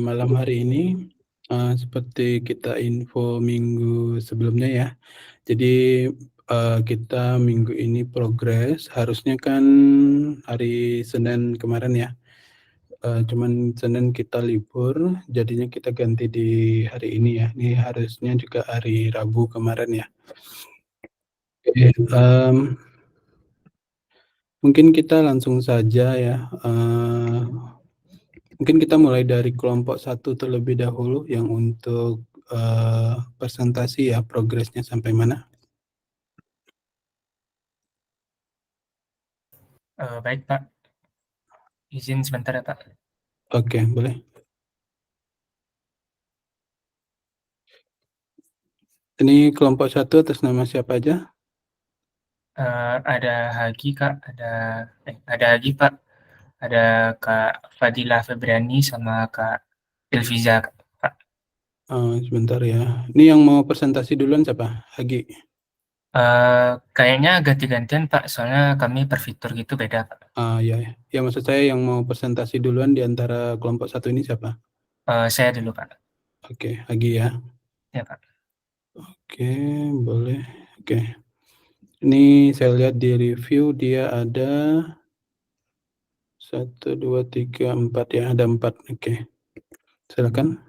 malam hari ini, seperti kita info minggu sebelumnya ya. Jadi, kita minggu ini progres, harusnya kan hari Senin kemarin ya, cuman Senin kita libur, jadinya kita ganti di hari ini ya. Ini harusnya juga hari Rabu kemarin ya. Oke, mungkin kita langsung saja ya, mungkin kita mulai dari kelompok 1 terlebih dahulu yang untuk, presentasi ya, progresnya sampai mana? Baik Pak, izin sebentar ya Pak. Oke, boleh. Ini kelompok 1 atas nama siapa aja? Ada Hagi Kak, ada Hagi Pak, ada Kak Fadila Febriani sama Kak Ilviza Pak. Sebentar ya. Ini yang mau presentasi duluan siapa? Hagi? Kayaknya ganti-gantian Pak, soalnya kami per fitur gitu beda Pak. Ya ya. Ya maksud saya yang mau presentasi duluan di antara kelompok 1 ini siapa? Saya dulu Pak. Oke, Hagi ya. Ya Pak. Oke, boleh. Oke. Ini saya lihat di review dia ada 1, 2, 3, 4 ya, ada 4. Oke. Silakan.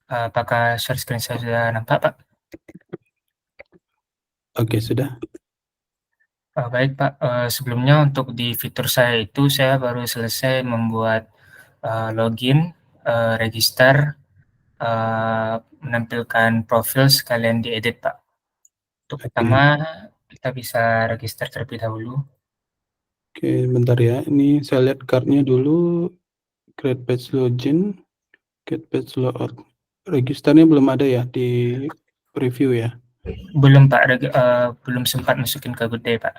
Apakah share screen saya sudah nampak Pak? Oke, sudah. Baik Pak, sebelumnya untuk di fitur saya itu saya baru selesai membuat login, register, menampilkan profil sekalian diedit Pak. Untuk Oke. pertama kita bisa register terlebih dahulu. Oke, bentar ya. Ini saya lihat card-nya dulu, create page login, get page logout. Registernya belum ada ya di preview ya? Belum Pak, belum sempat masukin ke Good Day Pak.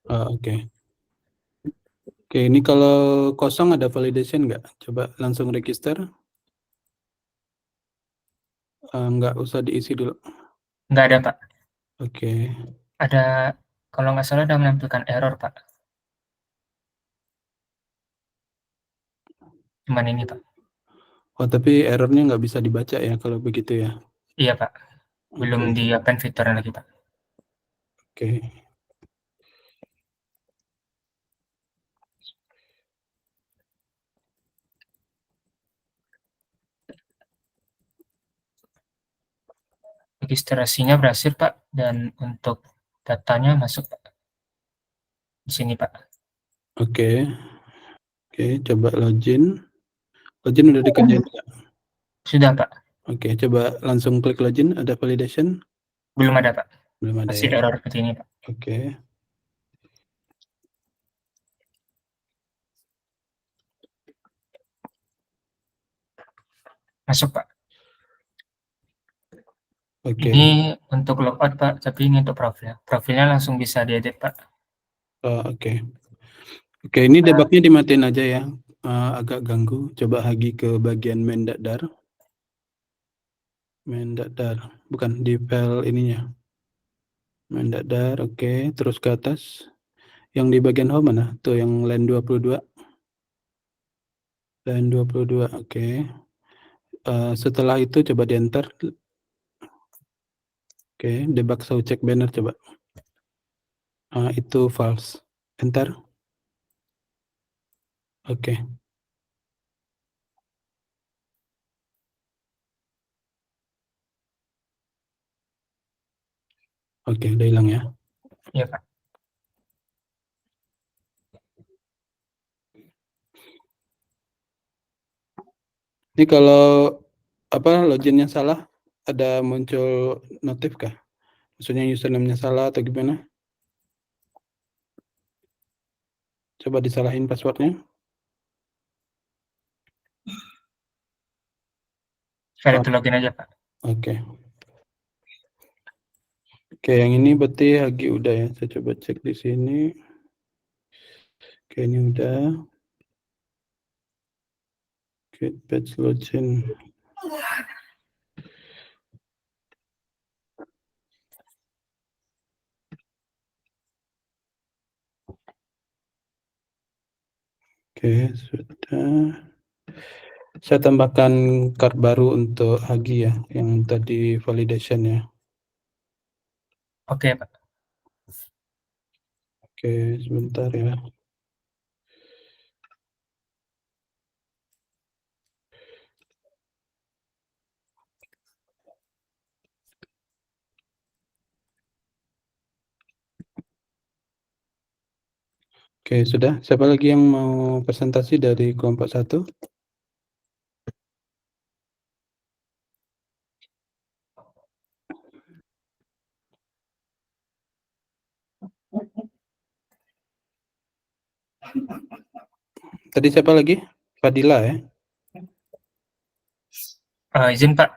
Oke. Oke, ini kalau kosong ada validation nggak? Coba langsung register. Nggak usah diisi dulu. Nggak ada Pak. Oke. Ada, kalau nggak salah ada menampilkan error Pak. Cuman ini Pak. Oh, tapi errornya nggak bisa dibaca ya kalau begitu ya? Iya Pak, belum Oke. di-append fiturnya lagi Pak. Oke. Registrasinya berhasil Pak, dan untuk datanya masuk Pak. Di sini Pak. Oke. Oke, coba login. Login udah dikerjain nggak? Sudah Pak, Oke, coba langsung klik login, ada validation? belum ada Pak. Belum ada Masih ya? error seperti ini Pak. Oke. Masuk Pak. Oke. Ini untuk logout Pak, tapi ini untuk profil. Profilnya langsung bisa diedit Pak. Oke. Oke, ini debugnya dimatiin aja ya. Agak ganggu. Coba lagi ke bagian main dadar. Main dadar. Bukan di file ininya. Main dadar, oke. Terus ke atas. Yang di bagian home mana? Tuh yang line 22. Line 22, oke. Setelah itu coba di enter. Oke, debug show check banner coba. Itu false. Enter. Oke. Oke, udah hilang ya. Iya Pak. Ini kalau loginnya salah, ada muncul notif kah? Maksudnya username-nya salah atau gimana? Coba disalahin passwordnya. Saya Oh, login aja Pak. oke. Oke, yang ini berarti Hagi udah ya. Saya coba cek di sini. Oke, ini udah. Oke, batch login. Oke, sudah. Saya tambahkan card baru untuk Hagi ya, yang tadi validation ya. Oke, Pak. Oke, sebentar ya. Oke, sudah. Siapa lagi yang mau presentasi dari kelompok 1? Tadi siapa lagi? Fadila ya? Izin Pak,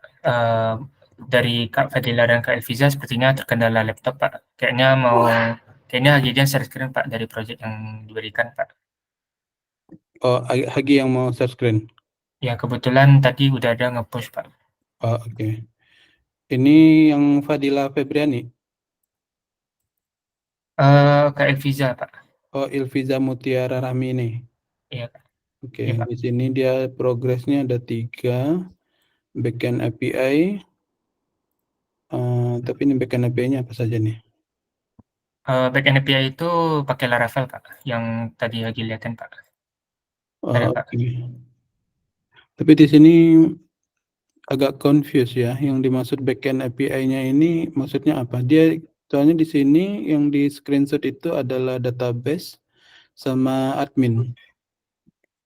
dari Kak Fadila dan Kak Elviza sepertinya terkendala laptop Pak. Kayaknya Hagian share screen Pak dari proyek yang diberikan Pak. Oh, Hagi yang mau share screen? Ya kebetulan tadi udah ada nge-push Pak. Oh, oke. Ini yang Fadila Febriani? Kak Elviza Pak. Oh, Ilviza Mutiara Rahmi ini. Iya Kak. Oke, Iya Pak. di sini dia progresnya ada 3, backend API. Tapi ini backend API-nya apa saja nih? Backend API itu pakai Laravel Kak, yang tadi Hagi lihatin Pak. Ada Pak. Oke. Tapi di sini agak confused ya, yang dimaksud backend API-nya ini maksudnya apa? Dia soalnya di sini yang di screenshot itu adalah database sama admin.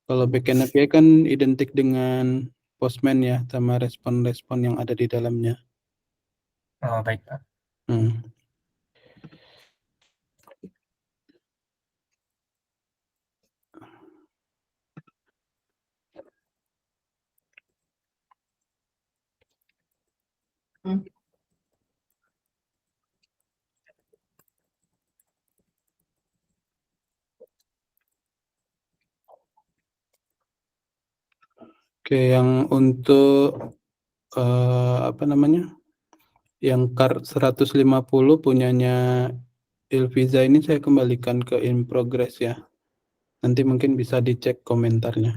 Kalau backend API kan identik dengan Postman ya, sama respon-respon yang ada di dalamnya. Oh, baik Pak. Hmm. Oke, yang untuk apa namanya? Yang card 150 punyanya Ilviza ini saya kembalikan ke in progress ya. Nanti mungkin bisa dicek komentarnya.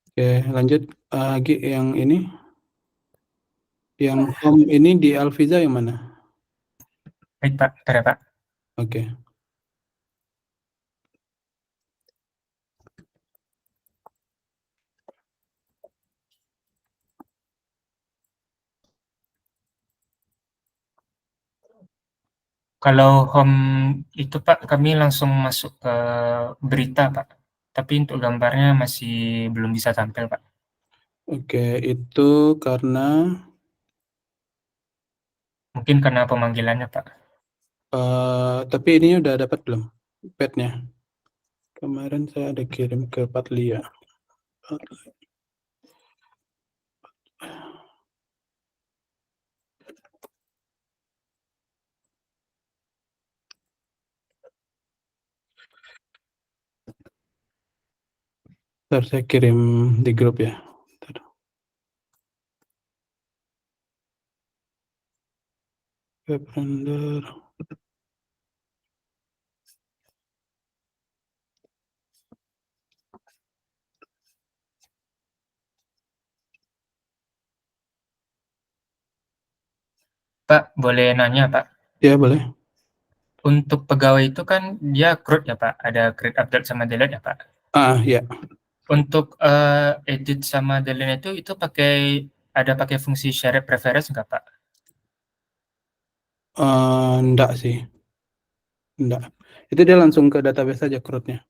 Oke, lanjut Agi yang ini. Yang home ini di Alviza yang mana? Baik Pak, bentar ya Pak. Oke. Kalau home itu Pak, kami langsung masuk ke berita Pak. Tapi untuk gambarnya masih belum bisa tampil Pak. Oke, itu karena Mungkin karena pemanggilannya Pak. tapi ini udah dapat belum padnya? Kemarin saya ada kirim ke Patlia. Ntar saya kirim di grup ya. Ntar. Web render. Pak, boleh nanya Pak? Ya boleh. Untuk pegawai itu kan dia CRUD ya Pak, ada create, update, sama delete ya Pak. Ya. Untuk edit sama delete itu pakai fungsi share preference nggak Pak? Enggak sih. Enggak. Itu dia langsung ke database saja crudnya.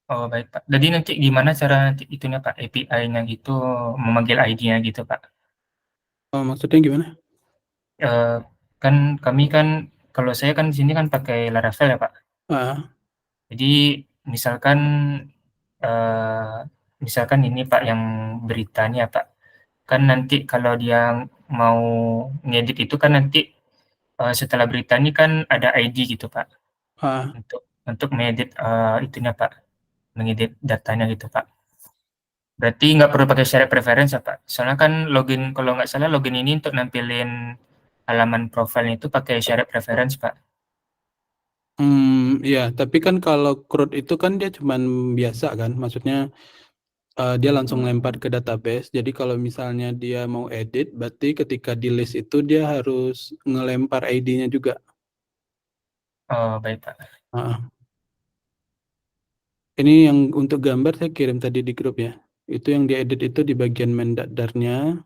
Oh baik Pak. Jadi nanti gimana cara nanti itunya Pak, API-nya gitu, memanggil ID-nya gitu Pak? Maksudnya gimana? Eh, kan kami kan, kalau saya kan di sini kan pakai Laravel ya Pak. Ah, Jadi misalkan eh, misalkan ini Pak yang beritanya Pak, kan nanti kalau dia mau ngedit itu kan nanti setelah berita ini kan ada ID gitu Pak, ah. untuk mengedit itunya Pak, mengedit datanya gitu Pak. Berarti nggak perlu pakai share preference ya Pak? Soalnya kan login, kalau nggak salah login ini untuk nampilin halaman profilnya itu pakai share preference Pak. Iya, tapi kan kalau CRUD itu kan dia cuman biasa kan, maksudnya, dia langsung lempar ke database. Jadi kalau misalnya dia mau edit, berarti ketika di list itu dia harus ngelempar ID-nya juga. Oh, baik Pak. Heeh. Ini yang untuk gambar saya kirim tadi di grup ya. Itu yang diedit itu di bagian Mendadarnya,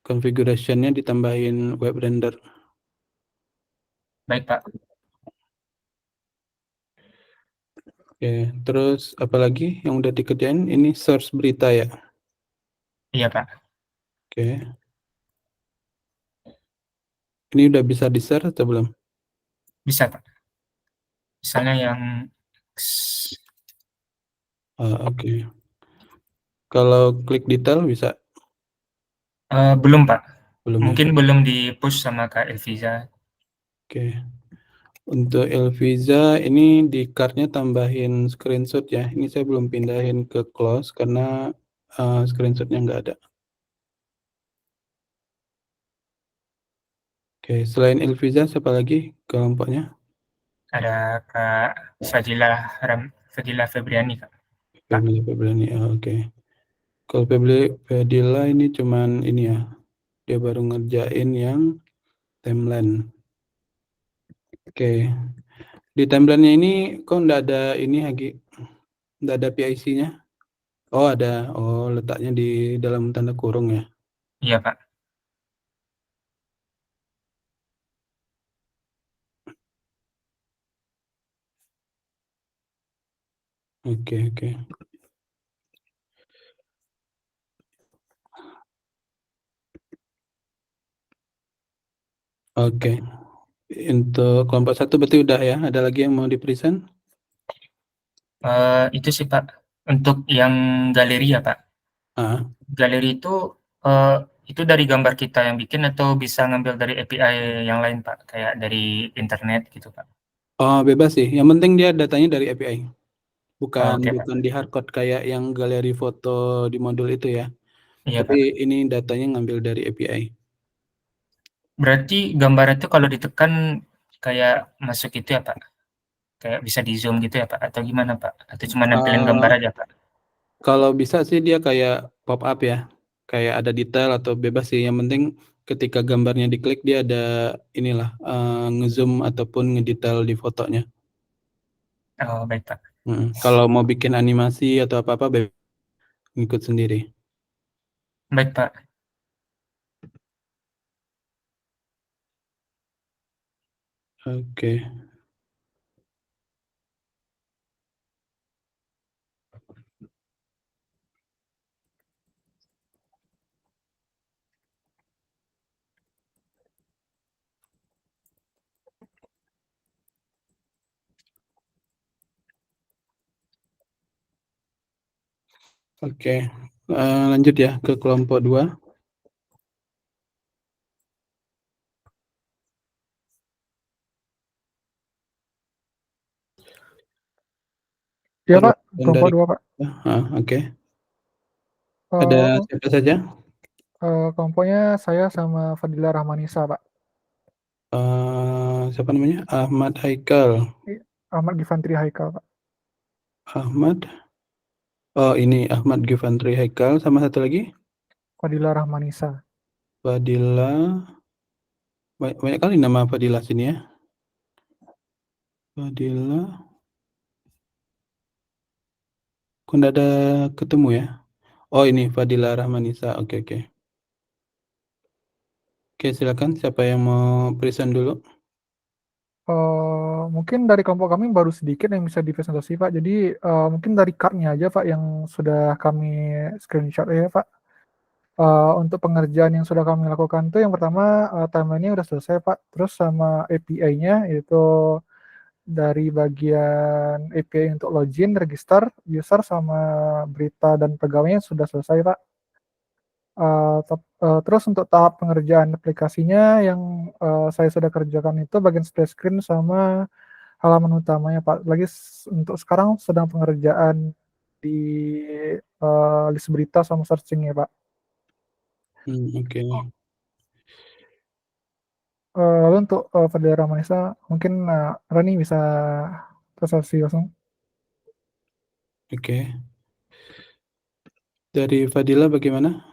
configuration-nya ditambahin web render. Baik Pak. Oke, terus apalagi yang udah dikerjain? Ini source berita ya. Iya Pak. Oke. Ini udah bisa di-share atau belum? Bisa Pak. Misalnya yang Oke. Kalau klik detail bisa? belum Pak. Belum ya? Mungkin belum di-push sama Kak Elviza. Oke. Untuk Elviza ini di card-nya tambahin screenshot ya. Ini saya belum pindahin ke close karena screenshot-nya nggak ada. Oke, selain Elviza siapa lagi kelompoknya? Ada Kak Fadila Febriani Kak. Febri Febriani. Oke. Kalau Fedila ini cuman ini ya. Dia baru ngerjain yang timeline. Oke. Di timeline-nya ini kok nggak ada ini lagi? Nggak ada PIC-nya? Oh ada. Oh letaknya di dalam tanda kurung ya. Iya Pak. Oke oke. Oke. Untuk kelompok satu berarti udah ya. Ada lagi yang mau di-present? Itu sih Pak. Untuk yang galeri ya Pak. Ah. Galeri itu dari gambar kita yang bikin atau bisa ngambil dari API yang lain Pak? Kayak dari internet gitu Pak. Oh bebas sih. Yang penting dia datanya dari API. Bukan Oke Pak. bukan di hardcode kayak yang galeri foto di modul itu ya. Iya Tapi Pak. ini datanya ngambil dari API. Berarti gambar itu kalau ditekan kayak masuk itu ya Pak? Kayak bisa di-zoom gitu ya Pak? Atau gimana Pak? Atau cuma nampilin gambar Uh, aja Pak? Kalau bisa sih dia kayak pop up ya. Kayak ada detail atau bebas sih. Yang penting ketika gambarnya diklik dia ada inilah ngezoom ataupun ngedetail di fotonya. Oh, baik Pak. Kalau mau bikin animasi atau apa-apa ngikut sendiri. Baik Pak. Oke. Oke. Lanjut ya ke kelompok 2. Iya Pak, Perwakilan kelompok dari 2 Pak. Oke. Ada Uh, siapa saja? Kelompoknya saya sama Fadila Rahmanisa Pak. Siapa namanya? Ahmad Haikal. Ahmad Gifantri Haikal Pak. Ahmad. Oh ini Ahmad Gifantri Haikal sama satu lagi Fadila Rahmanisa. Fadila. Banyak kali nama Fadila sini ya. Fadila. Kok nggak ada ketemu ya? Oh ini Fadila Rahmanisa. Oke oke. Oke silakan. Siapa yang mau present dulu? Mungkin dari kelompok kami baru sedikit yang bisa dipresentasi Pak. Jadi mungkin dari card-nya aja Pak yang sudah kami screenshot ya Pak. Untuk pengerjaan yang sudah kami lakukan tuh yang pertama timeline-nya udah selesai Pak. Terus sama API-nya itu dari bagian API untuk login, register, user sama berita dan pegawainya sudah selesai Pak. Terus untuk tahap pengerjaan aplikasinya yang saya sudah kerjakan itu bagian splash screen sama halaman utamanya Pak. Lagi untuk sekarang sedang pengerjaan di list berita sama searching ya Pak. Oke. Lalu untuk Fadila Ramanisa, mungkin Rani bisa presentasi langsung. Oke. Dari Fadila bagaimana?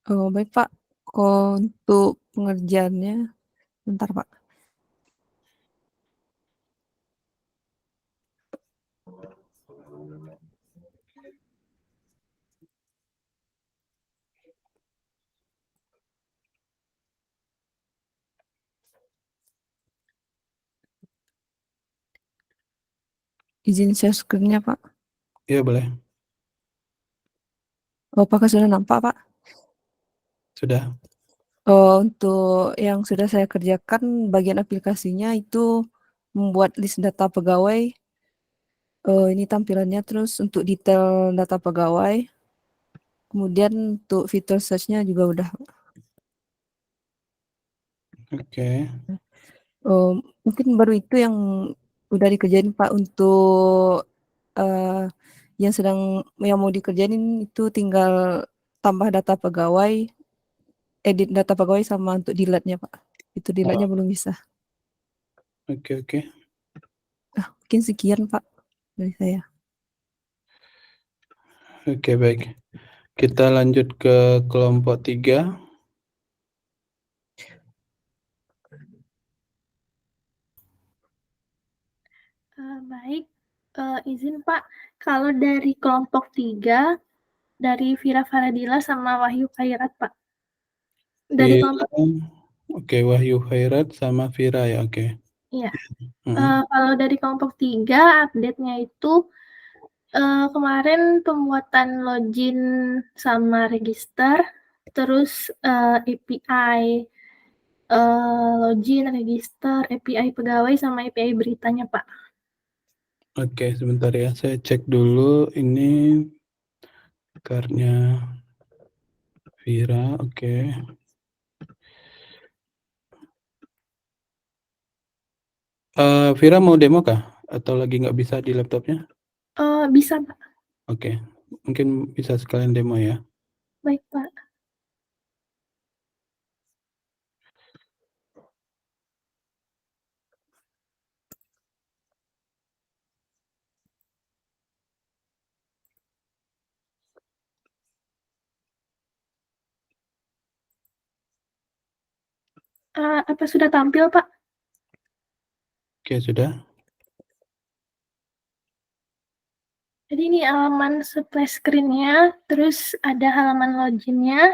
Oh, baik Pak. Untuk pengerjaannya, bentar Pak. Izin share screen-nya Pak. Iya boleh. Oh, apakah sudah nampak Pak? Sudah. Untuk yang sudah saya kerjakan, bagian aplikasinya itu membuat list data pegawai. Ini tampilannya, terus untuk detail data pegawai. Kemudian untuk fitur search-nya juga udah. Oke. Mungkin baru itu yang udah dikerjain Pak. Untuk yang mau dikerjain itu tinggal tambah data pegawai, edit data pegawai, sama untuk delete-nya Pak. Itu delete-nya belum bisa. Oke. Mungkin sekian Pak dari saya. Oke, baik. Kita lanjut ke kelompok 3. Baik, izin Pak, kalau dari kelompok 3, dari Vira Faradila sama Wahyu Khairat Pak. Dari kelompok Oke, Wahyu Khairat sama Vira ya, oke. Iya. Kalau dari kelompok 3, update-nya itu kemarin pembuatan login sama register, terus API login, register, API pegawai, sama API beritanya Pak. Oke, sebentar ya. Saya cek dulu ini karnya Vira, oke. Vira mau demo kah? Atau lagi nggak bisa di laptopnya? Bisa Pak. Oke, mungkin bisa sekalian demo ya. Baik Pak. Apa sudah tampil Pak? Oke, sudah. Jadi ini halaman splash screen-nya, terus ada halaman login-nya.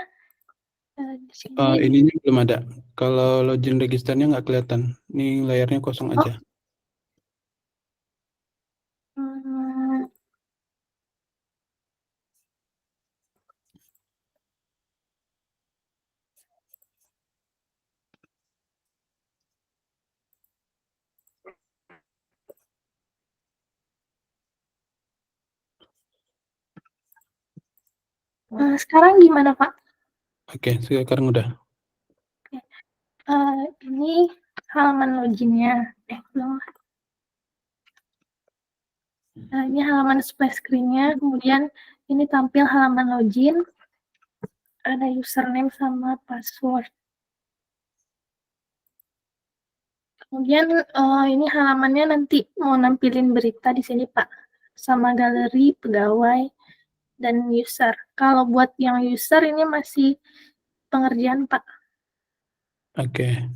Di sini. Ininya belum ada. Kalau login registernya nggak kelihatan. Ini layarnya kosong aja. Sekarang gimana Pak? Oke, sekarang udah. Ini halaman login-nya. Belum. Ini halaman splash screen-nya, kemudian ini tampil halaman login, ada username sama password. Kemudian ini halamannya nanti mau nampilin berita di sini Pak, sama galeri, pegawai, dan user. Kalau buat yang user ini masih pengerjaan Pak. Oke.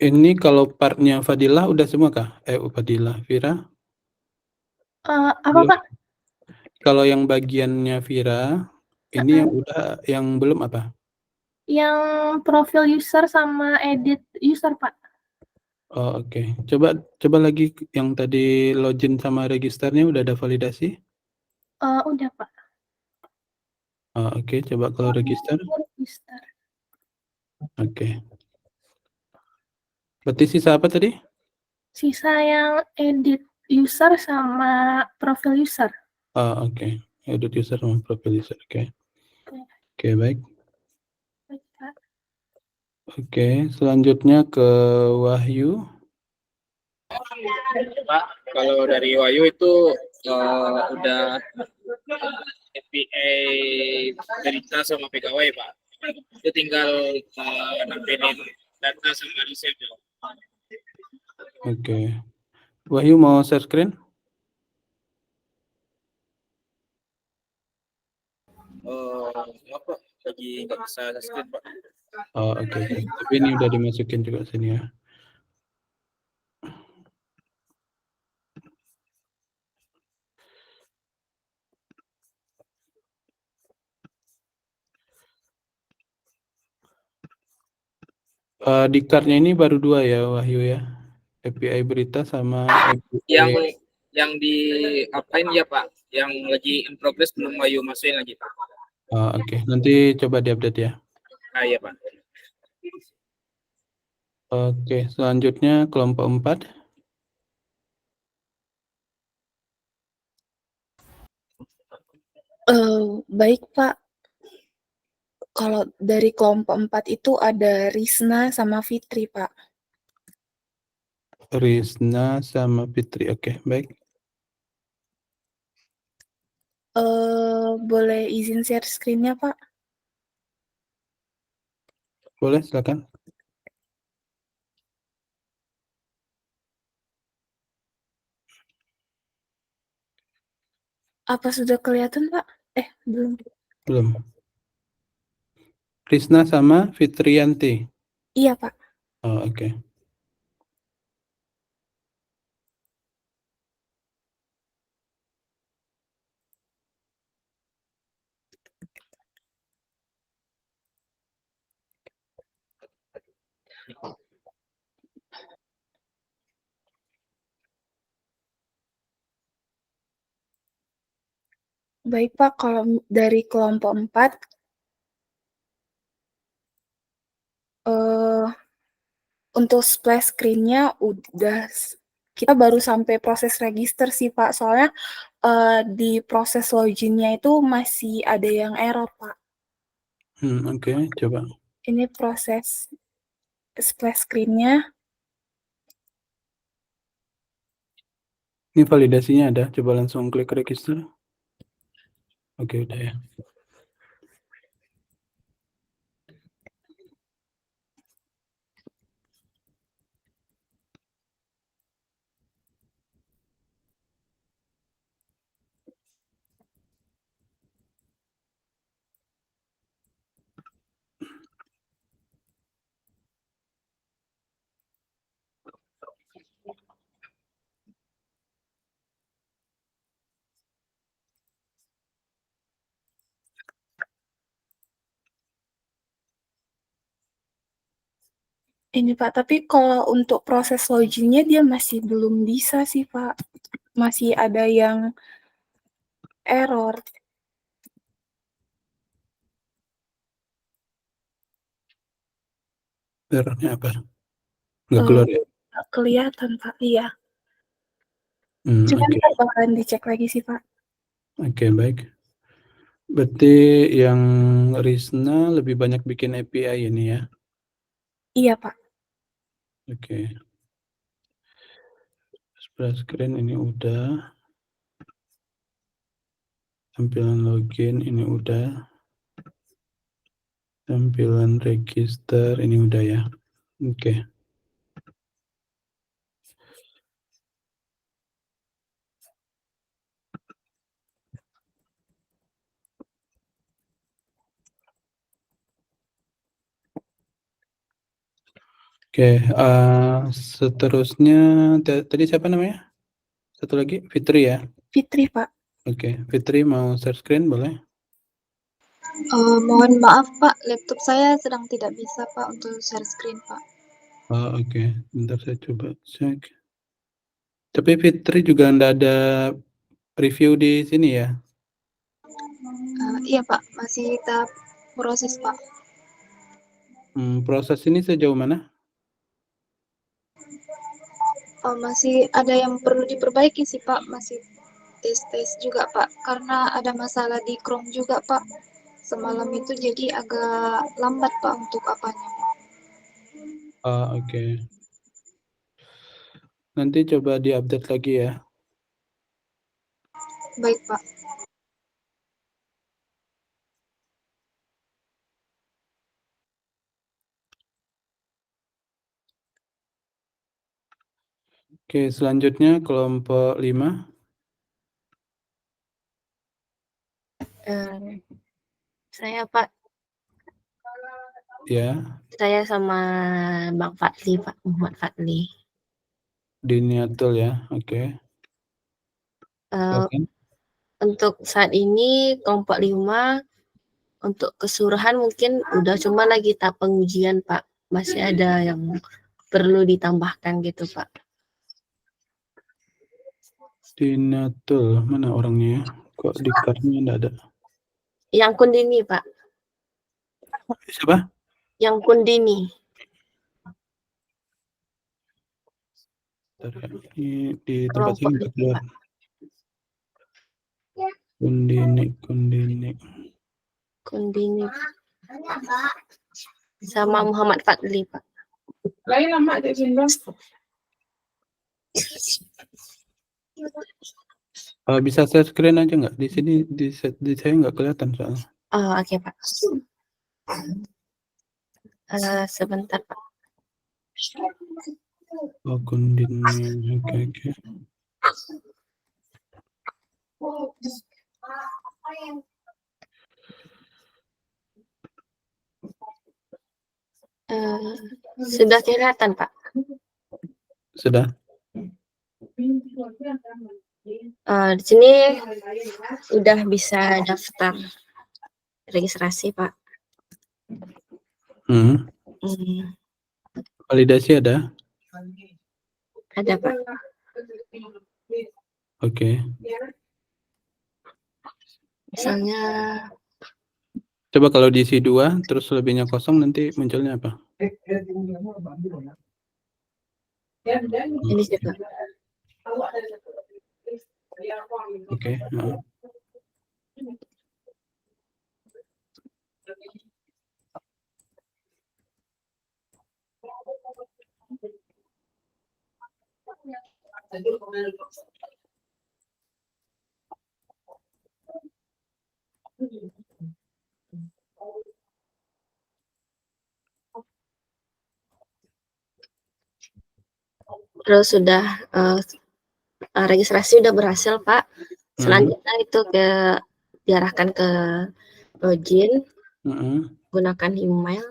Ini kalau partnya Fadila udah semua kah? Fadila, Vira? Apa Belum. Pak? Kalau yang bagiannya Vira, ini yang udah, yang belum apa? Yang profil user sama edit user Pak. Oh, oke. Coba lagi yang tadi login sama registernya udah ada validasi? Udah Pak. Oke, coba kalau register. Register. Oke. Berarti sisa apa tadi? Sisa yang edit user sama profil user. Oke. Edit user sama profil user. Oke. Oke, baik. Baik, Pak. Oke, selanjutnya ke Wahyu. Pak, kalau dari Wahyu itu udah API berita sama pegawai Pak. Itu tinggal nampilin data sama riset. Oke. Wahyu mau share screen? Apa? Lagi nggak bisa screen Pak. Oh, oke. Tapi ini udah dimasukin juga sini ya. Di card-nya ini baru 2 ya, Wahyu ya. API berita sama API. Yang di apain ya Pak? Yang lagi in progress belum Wahyu masukin lagi Pak. Oke. Nanti coba diupdate ya. Iya Pak. Oke, selanjutnya kelompok 4. Baik Pak. Kalau dari kelompok 4 itu ada Risna sama Fitri Pak. Risna sama Fitri. Oke, baik. Boleh izin share screen-nya Pak? Boleh, silakan. Apa sudah kelihatan Pak? Belum. Belum. Risna sama Fitriyanti. Iya Pak. Oh, oke. Baik Pak, kalau dari kelompok 4, untuk splash screen-nya kita baru sampai proses register sih Pak, soalnya di proses login-nya itu masih ada yang error Pak. Oke, coba. Ini proses splash screen-nya. Ini validasinya ada. Coba langsung klik register. Oke, udah ya. Ini Pak, tapi kalau untuk proses login-nya dia masih belum bisa sih Pak. Masih ada yang error. Errornya apa? Nggak keluar ya? Nggak kelihatan Pak, iya. Cuman Oke. Pak bakalan dicek lagi sih Pak. Oke, baik. Berarti yang Risna lebih banyak bikin API ini ya? Iya Pak. Oke. Splash screen ini udah. Tampilan login ini udah. Tampilan register ini udah ya. Oke. Oke, seterusnya tadi siapa namanya? Satu lagi, Fitri ya? Fitri Pak. Oke, Fitri mau share screen boleh? Mohon maaf Pak, laptop saya sedang tidak bisa Pak untuk share screen Pak. Oke. Bentar saya coba cek. Tapi Fitri juga nggak ada review di sini ya? Iya Pak, masih tahap proses Pak. Proses ini sejauh mana? Masih ada yang perlu diperbaiki sih Pak, masih tes-tes juga Pak, karena ada masalah di Chrome juga Pak. Semalam itu jadi agak lambat Pak untuk apanya. Oke. Nanti coba diupdate lagi ya. Baik Pak. Oke, selanjutnya kelompok 5. Saya Pak, Ya, saya sama Bang Fadli Pak, Muhammad Fadli. Diniatul ya. Oke. Silakan. Untuk saat ini kelompok 5 untuk keseluruhan mungkin udah cuma lagi tahap pengujian Pak. Masih ada yang perlu ditambahkan gitu Pak. Diniatul, mana orangnya ya? Kok di card-nya nggak ada? Yang Kundini Pak, Siapa? yang Kundini. Bentar ya. Ini di tempat Kelompok sini nggak 5 keluar. Pak. Kundini. Sama Muhammad Fadli Pak. Bisa share screen aja nggak? Di sini di saya nggak kelihatan soalnya. Oh, oke Pak. Sebentar Pak. Oh, Kundini. Oke. Sudah kelihatan Pak. Sudah. Di sini udah bisa daftar registrasi Pak. Validasi ada? Ada Pak. Oke. Misalnya Coba kalau diisi 2 terus lebihnya kosong nanti munculnya apa? ini juga. Oke. Terus sudah registrasi udah berhasil Pak. Selanjutnya itu diarahkan ke login, gunakan email.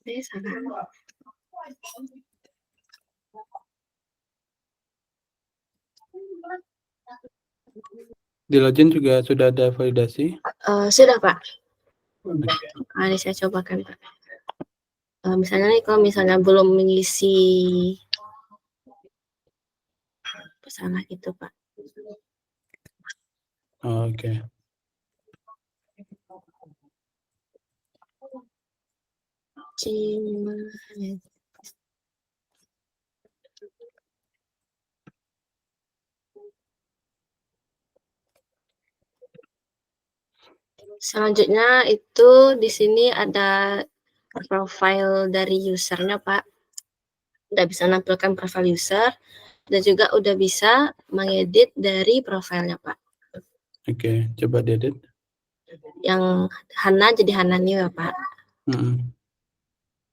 Salah. Di login juga sudah ada validasi? Sudah Pak. Ini saya cobakan Pak. Misalnya nih kalau misalnya belum mengisi salah itu Pak. Oke. Selanjutnya itu di sini ada profil dari usernya Pak. Udah bisa nampilkan profil user dan juga udah bisa mengedit dari profilnya Pak. Oke, coba diedit. Yang Hana jadi Hana New ya Pak.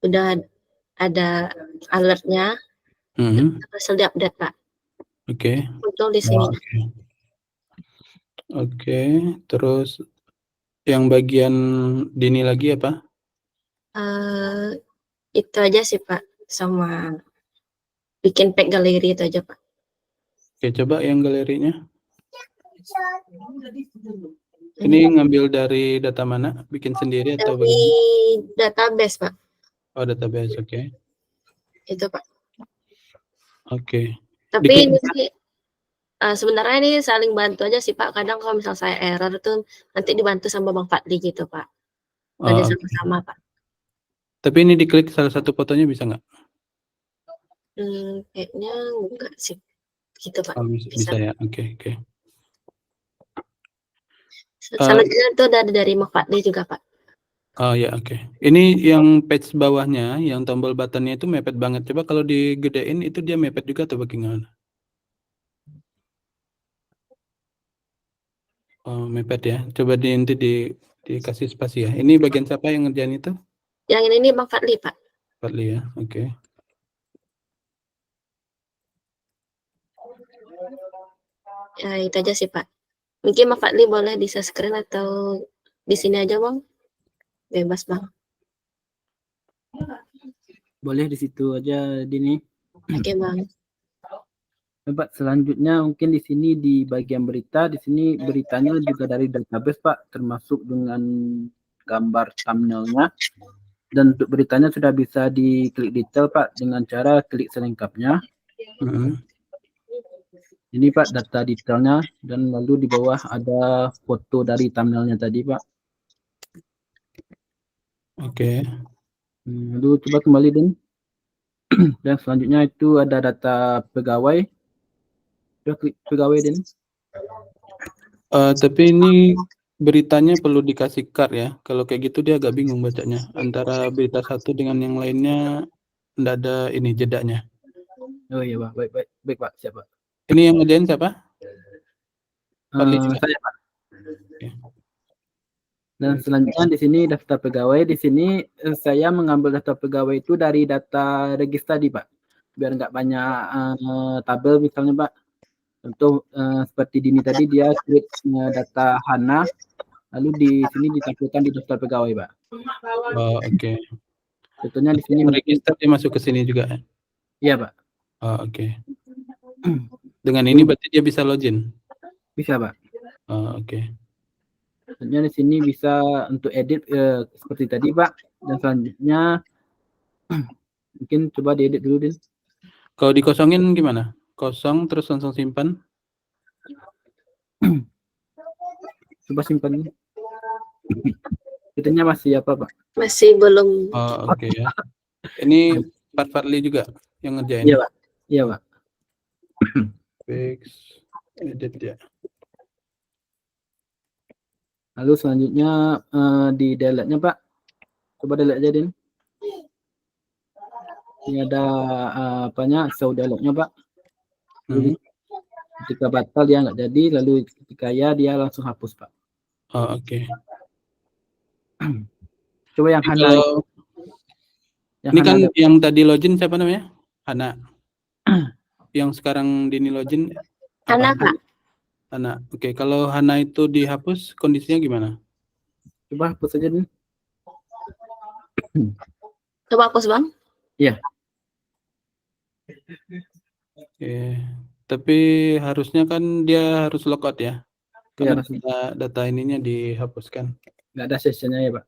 Udah ada alertnya. Berhasil diupdate Pak. Oke. Muncul di sini. Oke, terus yang bagian Dini lagi apa? Itu aja sih Pak, sama bikin pack galeri itu aja Pak. Oke, coba yang galerinya. Ini ngambil dari data mana? Bikin sendiri atau dari bagaimana? Database Pak. Oh, database, oke. Itu Pak. Oke. Tapi ini sih sebenarnya ini saling bantu aja sih Pak. Kadang kalau misal saya error tuh nanti dibantu sama Bang Fadli gitu Pak. Ada sama-sama Pak. Tapi ini diklik salah satu fotonya bisa nggak? Kayaknya enggak sih. Gitu Pak. Bisa ya, oke. Selanjutnya itu dari Bang Fadli juga Pak. Oh ya, oke. Ini yang page bawahnya, yang tombol buttonnya itu mepet banget. Coba kalau digedein itu dia mepet juga atau bagaimana? Oh, mepet ya. Coba nanti dikasih spasi ya. Ini bagian siapa yang ngerjain itu? Yang ini Bang Fadli, Pak. Fadli ya. Oke. Ya, itu aja sih, Pak. Mungkin Bang Fadli boleh di share screen atau di sini aja, Bang. Bebas, Bang. Boleh di situ aja, Dini. Oke, Bang. Pak, selanjutnya mungkin di sini di bagian berita, di sini beritanya juga dari database, Pak, termasuk dengan gambar thumbnailnya. Dan untuk beritanya sudah bisa diklik detail, Pak, dengan cara klik selengkapnya. Ini, Pak, data detailnya, dan lalu di bawah ada foto dari thumbnailnya tadi, Pak. Oke. Lalu coba kembali, Den. Dan selanjutnya itu ada data pegawai. Sudah klik pegawai, Den. Tapi ini beritanya perlu dikasih card ya. Kalau kayak gitu dia agak bingung bacanya. Antara berita satu dengan yang lainnya enggak ada ini jedanya. Oh iya, Pak. Baik, Pak. Siap, Pak. Ini yang ngerjain siapa? Fadli juga? Saya, Pak. Dan selanjutnya di sini daftar pegawai. Di sini saya mengambil daftar pegawai itu dari data regis tadi, Pak. Biar nggak banyak tabel misalnya, Pak. Contoh seperti Dini tadi dia create data Hana, lalu di sini ditampilkan di daftar pegawai, Pak. Oh, oke. Contohnya di sini register dia masuk ke sini juga. Iya, Pak. Oh, oke. Dengan ini berarti dia bisa login. Bisa, Pak. Oh, oke. Selanjutnya di sini bisa untuk edit seperti tadi, Pak. Dan selanjutnya mungkin coba diedit dulu, Din. Kalau dikosongin gimana? Kosong terus langsung simpan? Coba simpan. Itunya masih apa, Pak? Masih belum. Oh, oke ya. Ini Pak Fadli juga yang ngerjain? Iya, Pak. Iya, Pak. Fix, edit ya. Lalu selanjutnya di delete-nya, Pak. Coba delete aja, Din. Ini ada apanya, show delete-nya, Pak. Jadi, ketika batal dia nggak jadi, lalu ketika ya dia langsung hapus, Pak. Oh, oke. Coba yang Hana. Ini kan yang tadi login siapa namanya? Hana. Yang sekarang Dini login Hana, Pak. Hana. Oke, kalau Hana itu dihapus kondisinya gimana? Coba hapus aja, Din. Coba hapus, Bang. Iya. Oke. Tapi harusnya kan dia harus logout ya. Karena data ininya dihapuskan. Nggak ada sessionnya ya, Pak.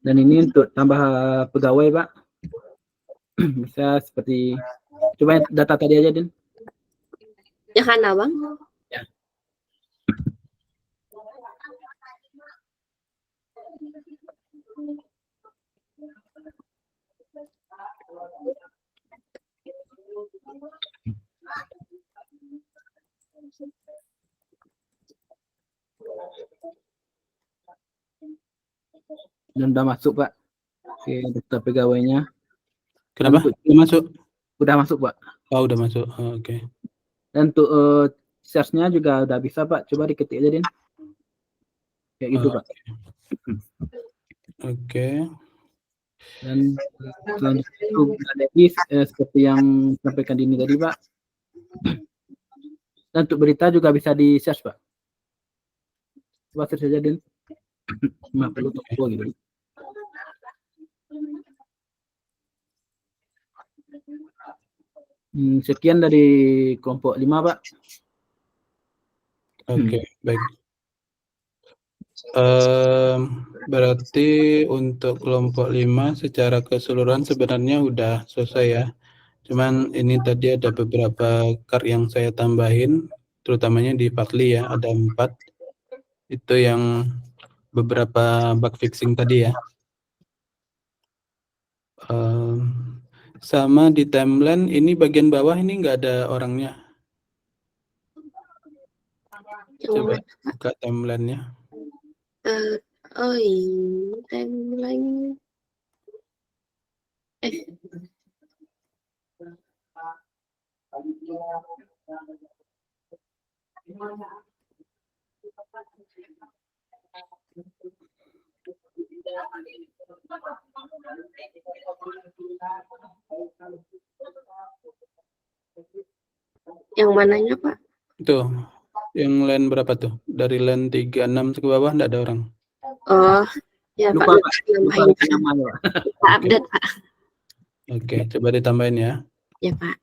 Dan ini untuk tambah pegawai, Pak. Bisa seperti coba data tadi aja, Din. Ya Hana, Bang. Ya. Dan udah masuk, Pak. Oke, daftar pegawainya. Kenapa? Udah masuk? Udah masuk, Pak. Oh, udah masuk. Oh, oke. Dan untuk search-nya juga udah bisa, Pak. Coba diketik aja, Din. Kayak gitu, Pak. Oke. Dan selanjutnya itu lagi seperti yang disampaikan Dini tadi, Pak. Dan untuk berita juga bisa di search, Pak. Coba search aja, Din. 50 toko gitu. Sekian dari kelompok 5, Pak. Oke, baik. Berarti untuk kelompok 5 secara keseluruhan sebenarnya udah selesai ya. Cuman ini tadi ada beberapa card yang saya tambahin, terutamanya di Fadli ya, ada 4. Itu yang beberapa bug fixing tadi ya. Sama di timeline ini bagian bawah ini nggak ada orangnya. Coba buka timeline-nya. Oh iya, timeline. Yang mananya, Pak? Tuh, yang line berapa tuh? Dari line 36 ke bawah enggak ada orang? Oh, ya Pak, Lupa Pak, lupa nambahin bikin nama ya Pak. Kita update Pak. Oke, coba ditambahin ya. Ya Pak.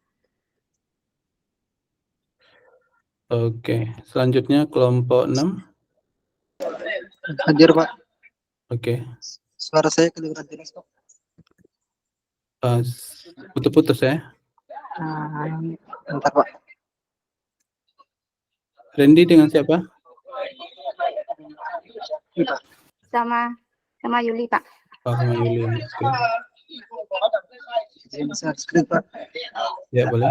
Oke, selanjutnya kelompok 6. Hadir Pak. Oke. Suara saya kedengaran jelas Pak. Putus-putus ya. Bentar Pak. Randy dengan siapa? Sama Yuli Pak. Oh, sama Yuli. Oke. Bisa screen Pak. Ya, boleh.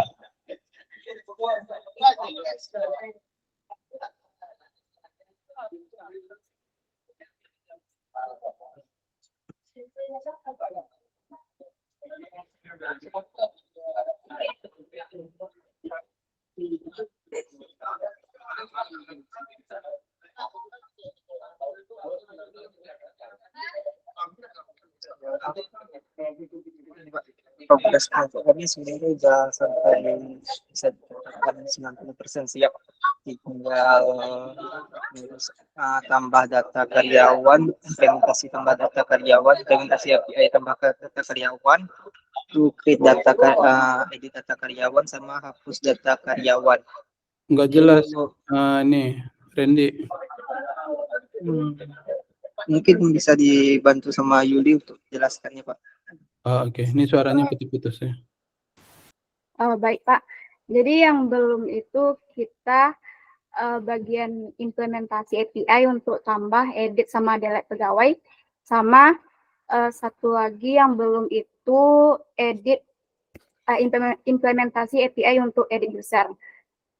Progres kami sebenarnya sudah sampai bisa dikatakan 90% siap. Tinggal tambah data karyawan, implementasi tambah data karyawan, implementasi API tambah data karyawan, to create data edit data karyawan sama hapus data karyawan. Enggak jelas. Nih, Randy. Mungkin bisa dibantu sama Yuli untuk jelaskannya Pak. Oh, oke. Ini suaranya putus-putus ya. Oh, baik Pak. Jadi yang belum itu kita bagian implementasi API untuk tambah, edit, sama delete pegawai. Sama satu lagi yang belum itu edit implementasi API untuk edit user.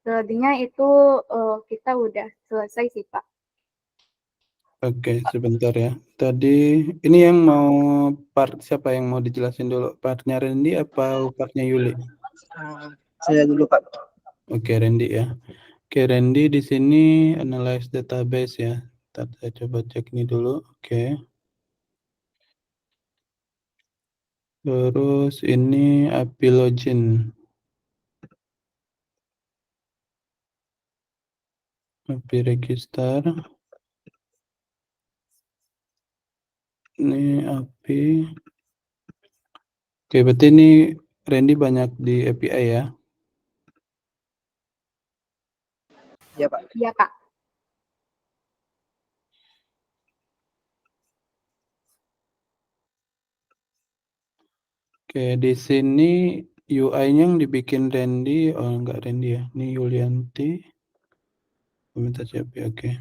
Selebihnya itu kita udah selesai sih Pak. Oke, sebentar ya. Tadi ini yang mau part siapa yang mau dijelasin dulu? Partnya Randy apa partnya Yuli? Saya dulu Pak. Oke, Randy ya. Oke, Randy di sini analyze database ya. Ntar saya coba cek ini dulu. Oke. Terus ini API login. API register. Ini API. Oke, berarti ini Randy banyak di API ya? Iya Pak. Iya Pak. Oke, di sini UI-nya yang dibikin Randy, oh enggak Randy ya, ini Yulianti. Minta siapa? Oke.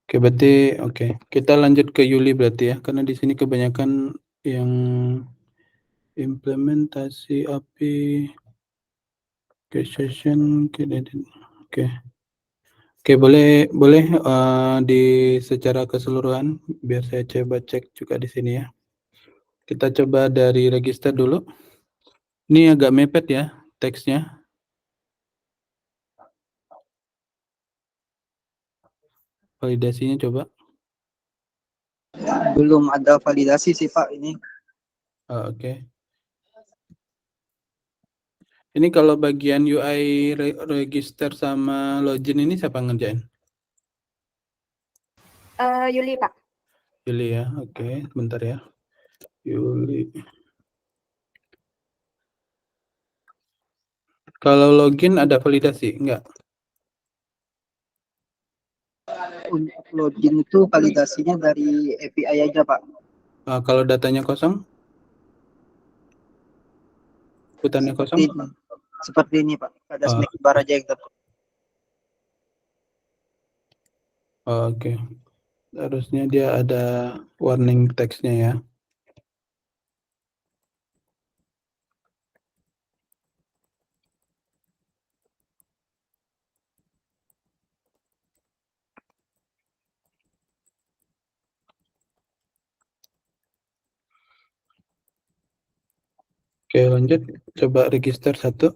Oke, berarti oke. Kita lanjut ke Yuli berarti ya, karena di sini kebanyakan yang implementasi API. Oke, session, oke. Oke, boleh di secara keseluruhan biar saya coba cek juga di sini ya. Kita coba dari register dulu. Ini agak mepet ya teksnya. Validasinya coba. Belum ada validasi sih Pak ini. Oke. Ini kalau bagian UI register sama login ini siapa ngerjain? Yuli Pak. Yuli ya, oke, sebentar ya. Yuli. Kalau login ada validasi, enggak? Untuk login itu validasinya dari API aja Pak. Kalau datanya kosong? Inputannya kosong? Seperti ini Pak, ada snack bar aja yang tertutup. Oke, harusnya dia ada warning text-nya ya. Oke, lanjut. Coba register 1.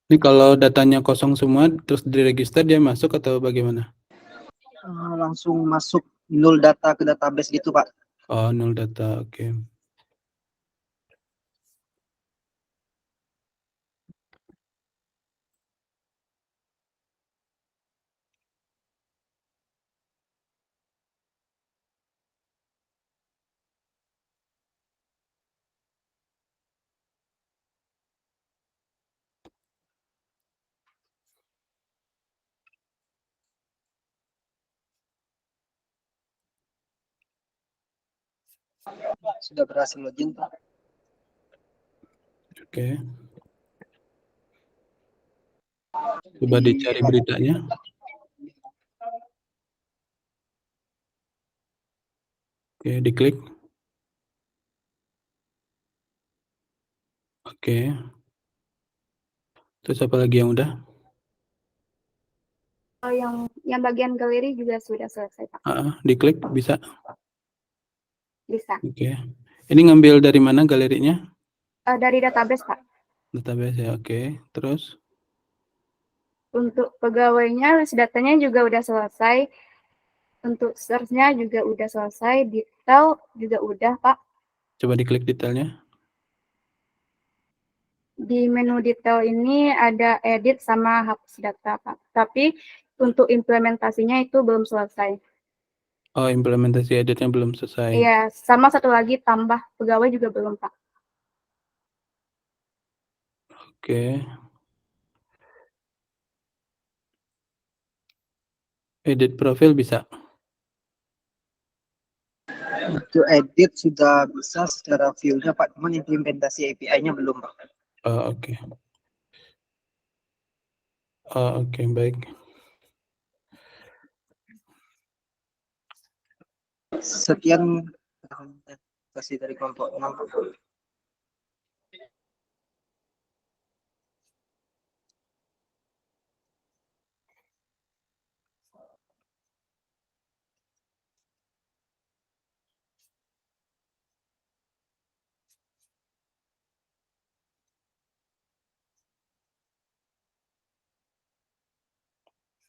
Ini kalau datanya kosong semua terus diregister dia masuk atau bagaimana? Langsung masuk nol data ke database gitu Pak. Oh, nol data, oke. Sudah berhasil login Pak. Oke. Coba dicari beritanya. Oke, diklik. Oke. Terus apa lagi yang udah? Yang bagian galeri juga sudah selesai, Pak. Diklik bisa. Bisa. Oke. Ini ngambil dari mana galerinya? Dari database, Pak. Database ya, oke. Terus? Untuk pegawainya, list datanya juga udah selesai. Untuk search-nya juga udah selesai. Detail juga udah, Pak. Coba diklik detailnya. Di menu detail ini ada edit sama hapus data, Pak. Tapi untuk implementasinya itu belum selesai. Oh, implementasi editnya belum selesai. Iya, sama satu lagi tambah pegawai juga belum, Pak. Oke. Edit profil bisa? Untuk edit sudah bisa secara view-nya Pak, cuman implementasi API-nya belum Pak. Oh, oke. Oh, oke, baik. Sekian kasih dari kelompok 6.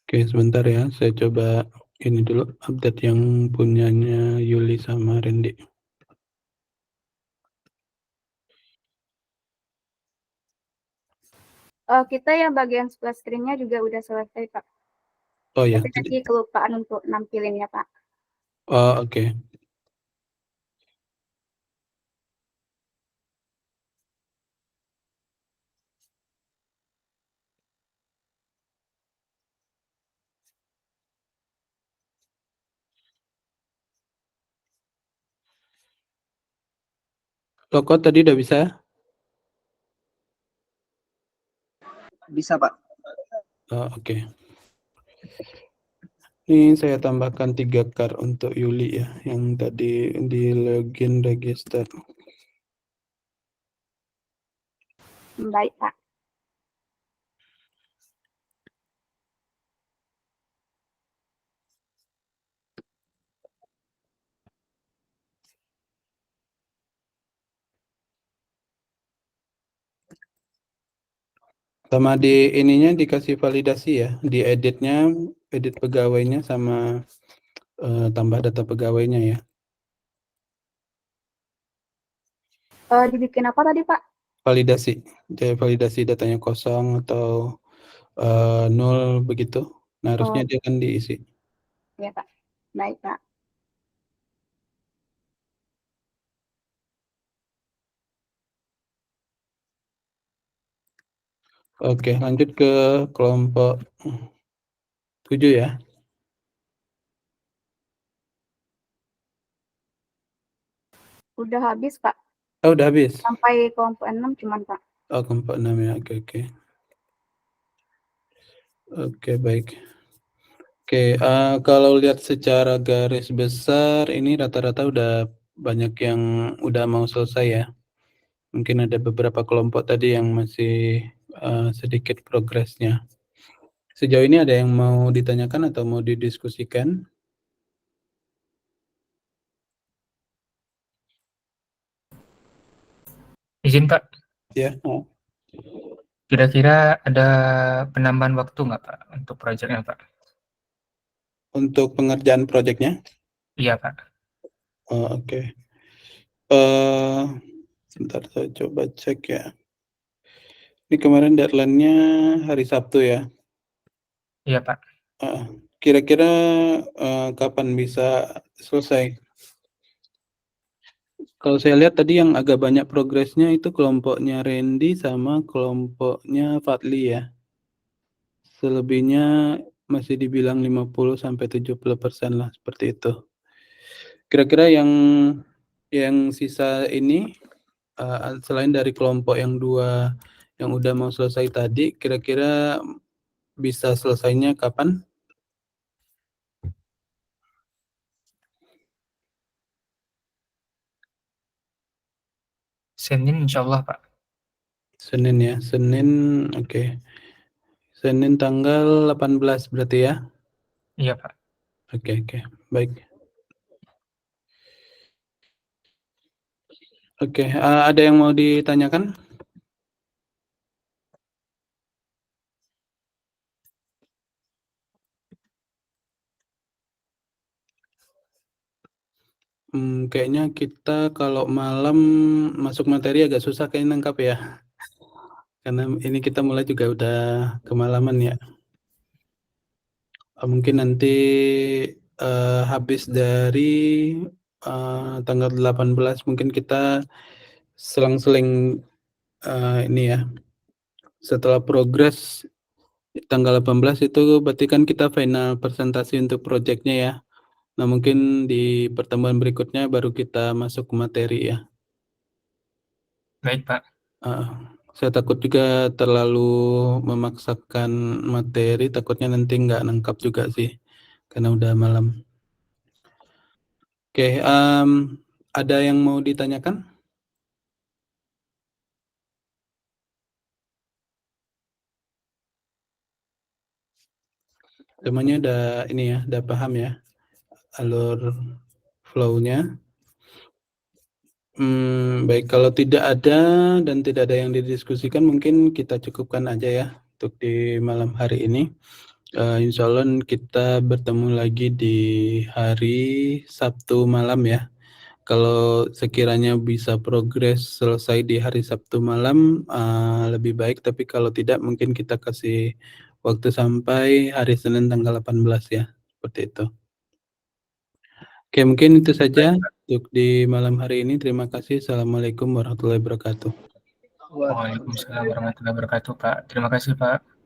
Oke, sebentar ya. Saya coba ini dulu update yang punyanya Yuli sama Randy. Kita yang bagian splash screen-nya juga udah selesai, Pak. Oh ya. Tapi tadi kelupaan untuk nampilinnya, Pak. Oh, oke. Logout tadi udah bisa? Bisa Pak. Oh, oke. Ini saya tambahkan 3 card untuk Yuli ya, yang tadi di login register. Baik, Pak. Sama di ininya dikasih validasi ya, di editnya, edit pegawainya sama tambah data pegawainya ya. Dibikin apa tadi, Pak? Validasi, jadi validasi datanya kosong atau nol begitu. Nah, harusnya dia kan diisi. Ya, Pak. Baik, Pak. Oke, lanjut ke kelompok 7 ya. Udah habis, Pak. Oh, udah habis? Sampai kelompok 6 cuman, Pak. Oh, kelompok 6 ya, oke. Oke, baik. Oke, kalau lihat secara garis besar, ini rata-rata udah banyak yang udah mau selesai ya. Mungkin ada beberapa kelompok tadi yang masih sedikit progresnya. Sejauh ini ada yang mau ditanyakan atau mau didiskusikan? Izin Pak. Ya. Kira-kira ada penambahan waktu nggak Pak untuk proyeknya Pak? Untuk pengerjaan proyeknya? Iya Pak. Oh, oke. Sebentar saya coba cek ya. Ini kemarin deadline-nya hari Sabtu ya? Iya Pak. Kira-kira kapan bisa selesai? Kalau saya lihat tadi yang agak banyak progresnya itu kelompoknya Randy sama kelompoknya Fadli ya. Selebihnya masih dibilang 50-70% lah, seperti itu. Kira-kira yang sisa ini selain dari kelompok yang 2 yang udah mau selesai tadi, kira-kira bisa selesainya kapan? Senin insyaallah Pak. Senin ya, Senin, oke. Senin tanggal 18 berarti ya? Iya Pak. Oke, baik. Oke, ada yang mau ditanyakan? Kayaknya kita kalau malam masuk materi agak susah kayaknya nangkap ya. Karena ini kita mulai juga udah kemalaman ya. Mungkin nanti habis dari tanggal 18 mungkin kita selang-seling ini ya. Setelah progres tanggal 18 itu berarti kan kita final presentasi untuk proyeknya ya. Nah, mungkin di pertemuan berikutnya baru kita masuk ke materi ya. Baik Pak. Saya takut juga terlalu memaksakan materi, takutnya nanti nggak nangkap juga sih, karena udah malam. Oke, ada yang mau ditanyakan? Semuanya udah ini ya, udah paham ya alur flow-nya. Baik, kalau tidak ada dan tidak ada yang didiskusikan, mungkin kita cukupkan aja ya untuk di malam hari ini. Insya Allah kita bertemu lagi di hari Sabtu malam ya. Kalau sekiranya bisa progres selesai di hari Sabtu malam, lebih baik. Tapi kalau tidak, mungkin kita kasih waktu sampai hari Senin tanggal 18 ya, seperti itu. Oke, mungkin itu saja untuk di malam hari ini. Terima kasih. Assalamualaikum warahmatullahi wabarakatuh. Waalaikumsalam warahmatullahi wabarakatuh Pak. Terima kasih Pak.